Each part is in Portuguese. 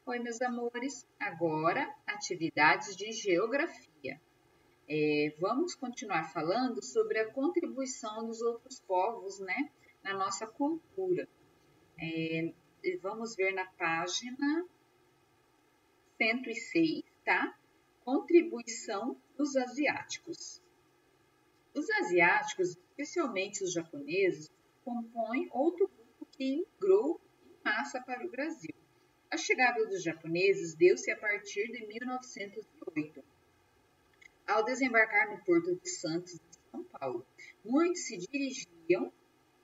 Oi, meus amores. Agora, atividades de geografia. Vamos continuar falando sobre a contribuição dos outros povos, né, na nossa cultura. Vamos ver na página 106, tá? Contribuição dos asiáticos. Os asiáticos, especialmente os japoneses, compõem outro grupo que migrou em massa para o Brasil. A chegada dos japoneses deu-se a partir de 1908, ao desembarcar no Porto de Santos, de São Paulo. Muitos se dirigiam,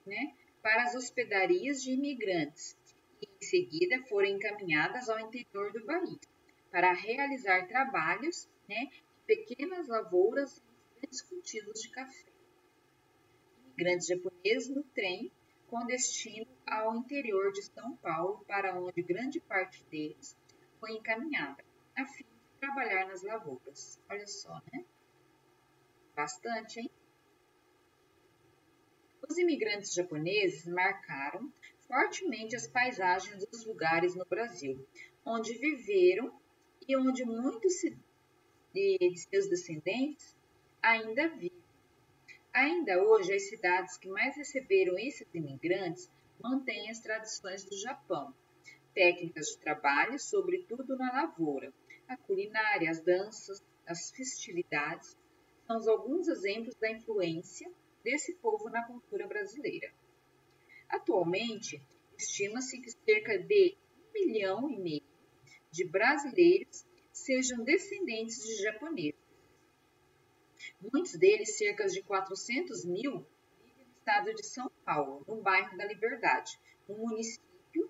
né, para as hospedarias de imigrantes e, em seguida, foram encaminhadas ao interior do país para realizar trabalhos, né, em pequenas lavouras e grandes cultivos de café. Imigrantes japoneses no trem com destino ao interior de São Paulo, para onde grande parte deles foi encaminhada, a fim de trabalhar nas lavouras. Olha só, né? Bastante, hein? Os imigrantes japoneses marcaram fortemente as paisagens dos lugares no Brasil, onde viveram e onde muitos de seus descendentes ainda vivem. Ainda hoje, as cidades que mais receberam esses imigrantes mantêm as tradições do Japão, técnicas de trabalho, sobretudo na lavoura, a culinária, as danças, as festividades, são alguns exemplos da influência desse povo na cultura brasileira. Atualmente, estima-se que cerca de 1,5 milhão de brasileiros sejam descendentes de japoneses. Muitos deles, cerca de 400 mil, vivem no estado de São Paulo, no bairro da Liberdade, no município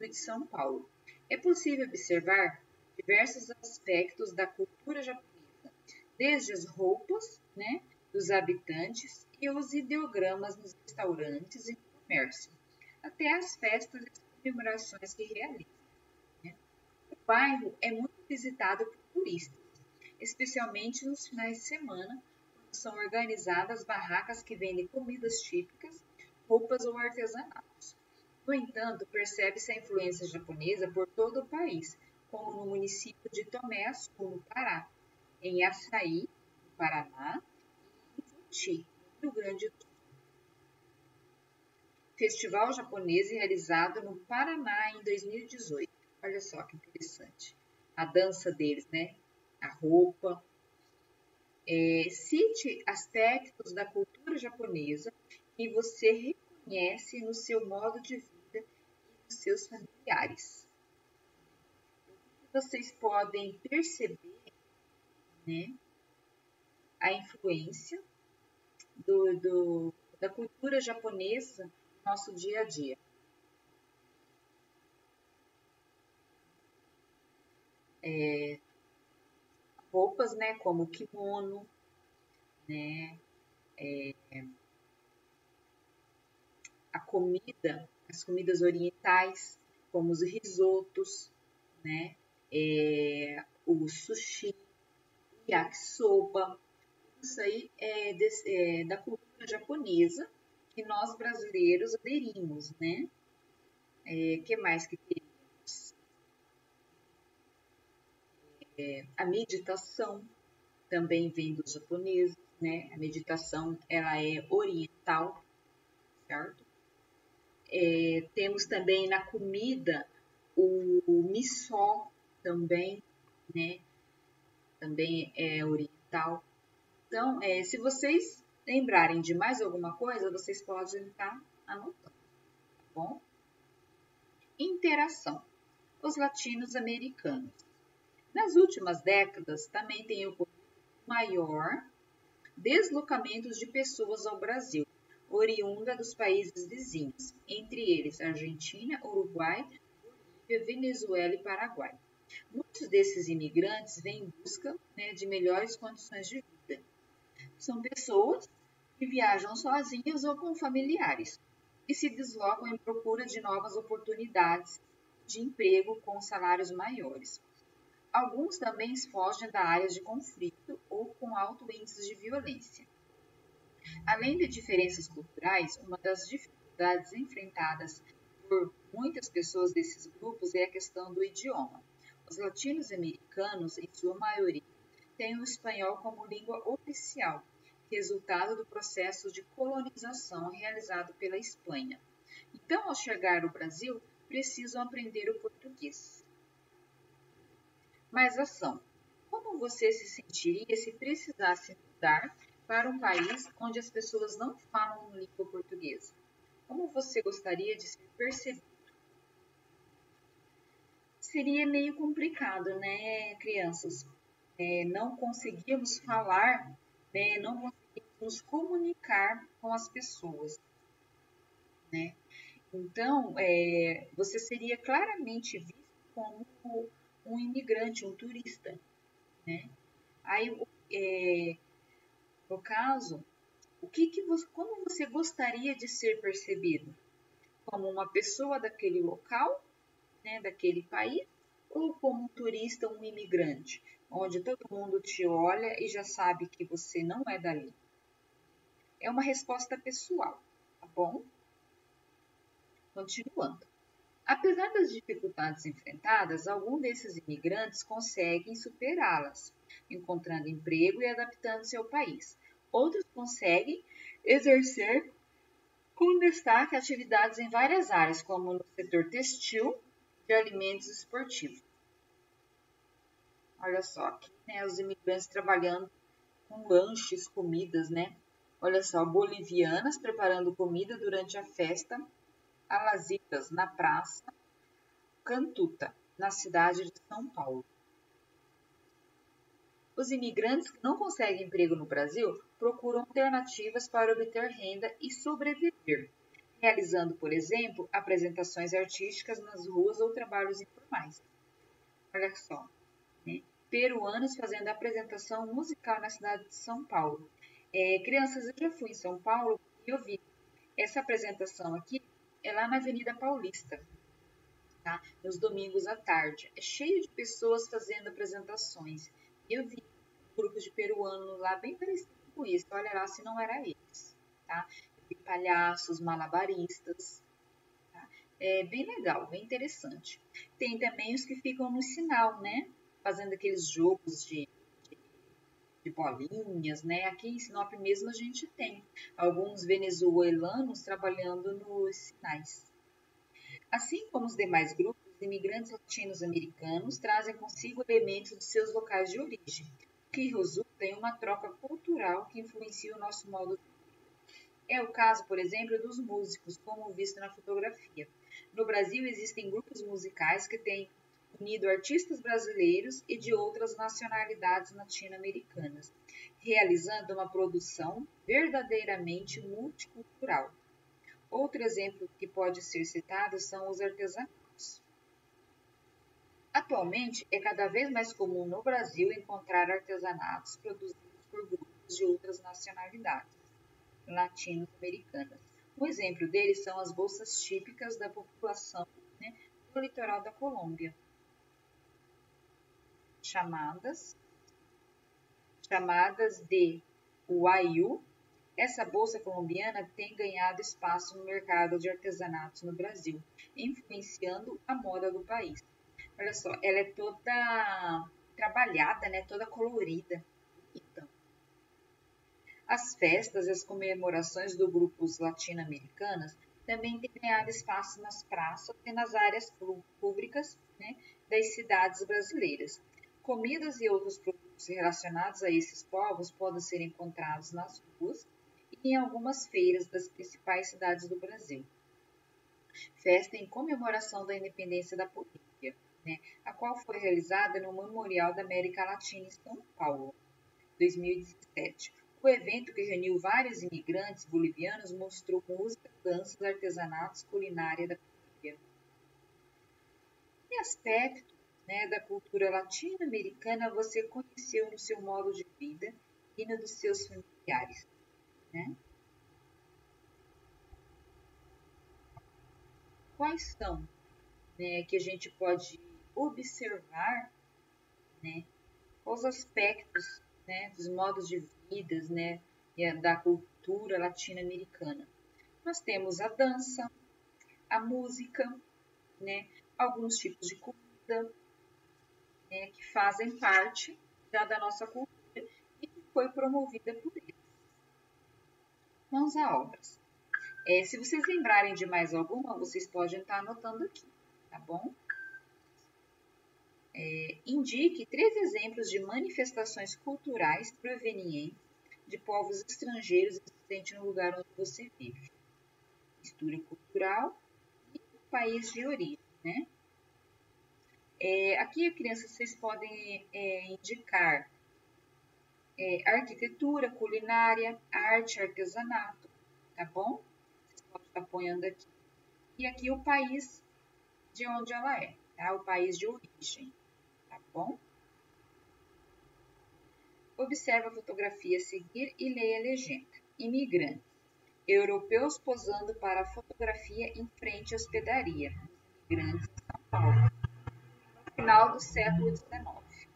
de São Paulo. É possível observar diversos aspectos da cultura japonesa, desde as roupas, né, dos habitantes e os ideogramas nos restaurantes e no comércio, até as festas e comemorações que realizam. Né? O bairro é muito visitado por turistas, especialmente nos finais de semana, quando são organizadas barracas que vendem comidas típicas, roupas ou artesanatos. No entanto, percebe-se a influência japonesa por todo o país, como no município de Tomé Açu, no Pará, em Açaí, no Paraná, e em Futi, no Rio Grande do Sul. Festival japonês realizado no Paraná em 2018. Olha só que interessante. A dança deles, né? A roupa. Cite aspectos da cultura japonesa que você reconhece no seu modo de vida e nos seus familiares. Vocês podem perceber, né, a influência da cultura japonesa no nosso dia a dia. Roupas, né, como o kimono, né, a comida, as comidas orientais, como os risotos, né, o sushi, o yakisoba. Isso aí é da cultura japonesa que nós brasileiros aderimos, né? Que mais que teríamos? A meditação também vem dos japoneses, né? A meditação, ela é oriental, certo? Temos também na comida o miso também, né? Também é oriental. Então, se vocês lembrarem de mais alguma coisa, vocês podem estar anotando, tá bom? Interação. Os latino-americanos. Nas últimas décadas, também tem ocorrido maior deslocamentos de pessoas ao Brasil, oriunda dos países vizinhos, entre eles Argentina, Uruguai, Bolívia, Venezuela e Paraguai. Muitos desses imigrantes vêm em busca, né, de melhores condições de vida. São pessoas que viajam sozinhas ou com familiares e se deslocam em procura de novas oportunidades de emprego com salários maiores. Alguns também fogem da área de conflito ou com alto índice de violência. Além de diferenças culturais, uma das dificuldades enfrentadas por muitas pessoas desses grupos é a questão do idioma. Os latino-americanos, em sua maioria, têm o espanhol como língua oficial, resultado do processo de colonização realizado pela Espanha. Então, ao chegar ao Brasil, precisam aprender o português. Mas ação. Como você se sentiria se precisasse mudar para um país onde as pessoas não falam língua portuguesa? Como você gostaria de ser percebido? Seria meio complicado, né, crianças? Não conseguimos falar, né, não conseguimos nos comunicar com as pessoas, né? Então, você seria claramente visto como um imigrante, um turista, né? Aí, no caso, como você gostaria de ser percebido? Como uma pessoa daquele local, né, daquele país, ou como um turista, um imigrante, onde todo mundo te olha e já sabe que você não é dali? É uma resposta pessoal, tá bom? Continuando. Apesar das dificuldades enfrentadas, alguns desses imigrantes conseguem superá-las, encontrando emprego e adaptando-se ao país. Outros conseguem exercer com destaque atividades em várias áreas, como no setor textil, de alimentos e esportivo. Olha só, aqui, né, os imigrantes trabalhando com lanches, comidas, né? Olha só, bolivianas preparando comida durante a festa Alazitas, na praça Cantuta, na cidade de São Paulo. Os imigrantes que não conseguem emprego no Brasil procuram alternativas para obter renda e sobreviver, realizando, por exemplo, apresentações artísticas nas ruas ou trabalhos informais. Olha só, né? Peruanos fazendo apresentação musical na cidade de São Paulo. Crianças, eu já fui em São Paulo e eu vi essa apresentação aqui, é lá na Avenida Paulista. Tá? Nos domingos à tarde. É cheio de pessoas fazendo apresentações. Eu vi grupos de peruanos lá bem parecido com isso. Olha lá se não era eles. Tá? Eu vi palhaços, malabaristas. Tá? É bem legal, bem interessante. Tem também os que ficam no sinal, né? Fazendo aqueles jogos de bolinhas, né? Aqui em Sinop mesmo a gente tem alguns venezuelanos trabalhando nos sinais. Assim como os demais grupos, os imigrantes latinos-americanos trazem consigo elementos de seus locais de origem, o que resulta em uma troca cultural que influencia o nosso modo de vida. É o caso, por exemplo, dos músicos, como visto na fotografia. No Brasil, existem grupos musicais que têm unido artistas brasileiros e de outras nacionalidades latino-americanas, realizando uma produção verdadeiramente multicultural. Outro exemplo que pode ser citado são os artesanatos. Atualmente, é cada vez mais comum no Brasil encontrar artesanatos produzidos por grupos de outras nacionalidades latino-americanas. Um exemplo deles são as bolsas típicas da população, né, do litoral da Colômbia, chamadas de Uayu. Essa bolsa colombiana tem ganhado espaço no mercado de artesanatos no Brasil, influenciando a moda do país. Olha só, ela é toda trabalhada, né? Toda colorida. Então, as festas e as comemorações do grupos latino-americanas também têm ganhado espaço nas praças e nas áreas públicas, né, das cidades brasileiras. Comidas e outros produtos relacionados a esses povos podem ser encontrados nas ruas e em algumas feiras das principais cidades do Brasil. Festa em comemoração da independência da Bolívia, né, a qual foi realizada no Memorial da América Latina em São Paulo, 2017. O evento, que reuniu vários imigrantes bolivianos, mostrou música, danças, artesanatos, culinária da Bolívia. Que aspecto, né, da cultura latino-americana você conheceu no seu modo de vida e no dos seus familiares, né? Quais são, né, que a gente pode observar, né, os aspectos, né, dos modos de vida, né, da cultura latino-americana? Nós temos a dança, a música, né, alguns tipos de comida, né, que fazem parte já da nossa cultura e que foi promovida por eles. Mãos à obras. Se vocês lembrarem de mais alguma, vocês podem estar anotando aqui, tá bom? Indique 3 exemplos de manifestações culturais provenientes de povos estrangeiros existentes no lugar onde você vive. Mistura cultural e país de origem, né? Aqui, crianças, vocês podem indicar arquitetura, culinária, arte, artesanato, tá bom? Vocês podem estar apoiando aqui. E aqui o país de onde ela é, tá? O país de origem, tá bom? Observe a fotografia a seguir e leia a legenda. Imigrantes. Europeus posando para a fotografia em frente à hospedaria. Imigrantes em São Paulo. No final do século XIX.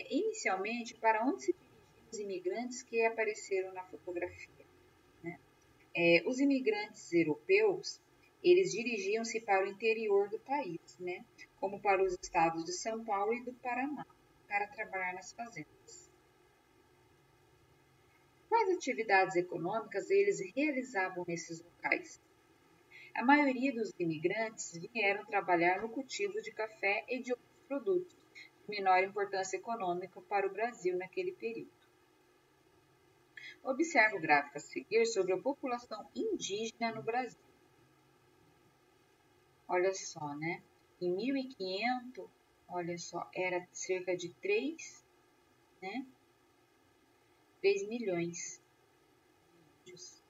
Inicialmente, para onde se dirigiam os imigrantes que apareceram na fotografia? Né? Os imigrantes europeus, eles dirigiam-se para o interior do país, né? Como para os estados de São Paulo e do Paraná, para trabalhar nas fazendas. Quais atividades econômicas eles realizavam nesses locais? A maioria dos imigrantes vieram trabalhar no cultivo de café e de outros produtos, de menor importância econômica para o Brasil naquele período. Observe o gráfico a seguir sobre a população indígena no Brasil. Olha só, né? Em 1500, olha só, era cerca de 3 milhões de índios.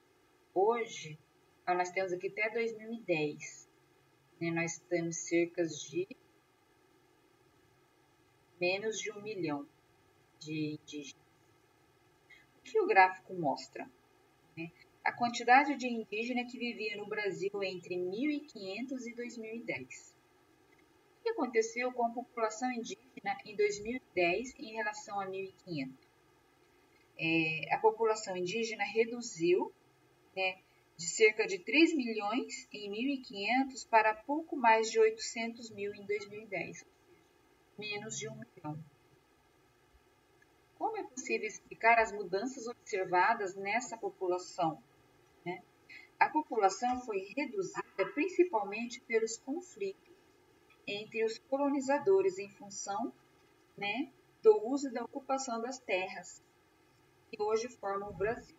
Hoje, nós temos aqui até 2010, né? Nós temos cerca de menos de 1 milhão de indígenas. O que o gráfico mostra? A quantidade de indígenas que vivia no Brasil entre 1500 e 2010. O que aconteceu com a população indígena em 2010 em relação a 1500? A população indígena reduziu, né, de cerca de 3 milhões em 1500 para pouco mais de 800 mil em 2010, menos de 1 milhão. Como é possível explicar as mudanças observadas nessa população? A população foi reduzida principalmente pelos conflitos entre os colonizadores em função, né, do uso e da ocupação das terras que hoje formam o Brasil.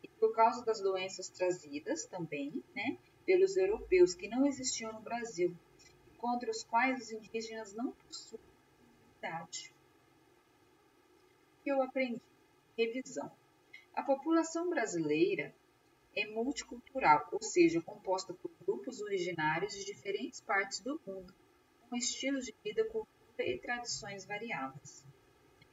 E por causa das doenças trazidas também, né, pelos europeus que não existiam no Brasil e contra os quais os indígenas não possuem imunidade. O que eu aprendi? Revisão. A população brasileira é multicultural, ou seja, composta por grupos originários de diferentes partes do mundo, com estilos de vida, cultura e tradições variadas.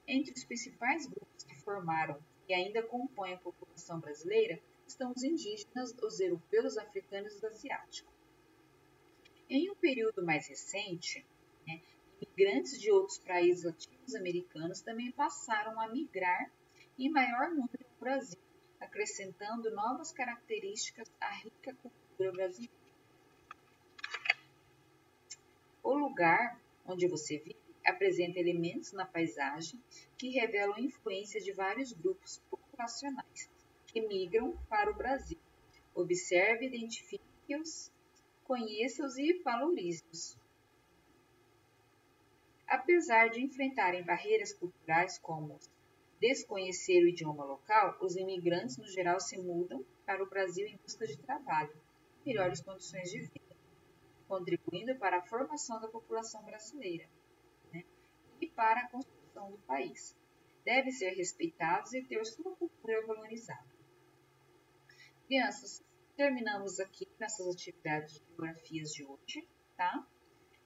Entre os principais grupos que formaram e ainda compõem a população brasileira estão os indígenas, os europeus, os africanos e os asiáticos. Em um período mais recente, imigrantes de outros países latino-americanos também passaram a migrar em maior número no Brasil, acrescentando novas características à rica cultura brasileira. O lugar onde você vive apresenta elementos na paisagem que revelam a influência de vários grupos populacionais que migram para o Brasil. Observe, identifique-os, conheça-os e valorize-os. Apesar de enfrentarem barreiras culturais como desconhecer o idioma local, os imigrantes no geral se mudam para o Brasil em busca de trabalho e melhores condições de vida, contribuindo para a formação da população brasileira, né, e para a construção do país. Devem ser respeitados e ter sua cultura valorizada. Crianças, terminamos aqui nessas atividades de geografias de hoje, tá?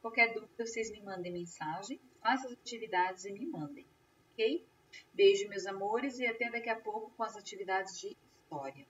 Qualquer dúvida, vocês me mandem mensagem, façam as atividades e me mandem, ok? Beijo, meus amores, e até daqui a pouco com as atividades de história.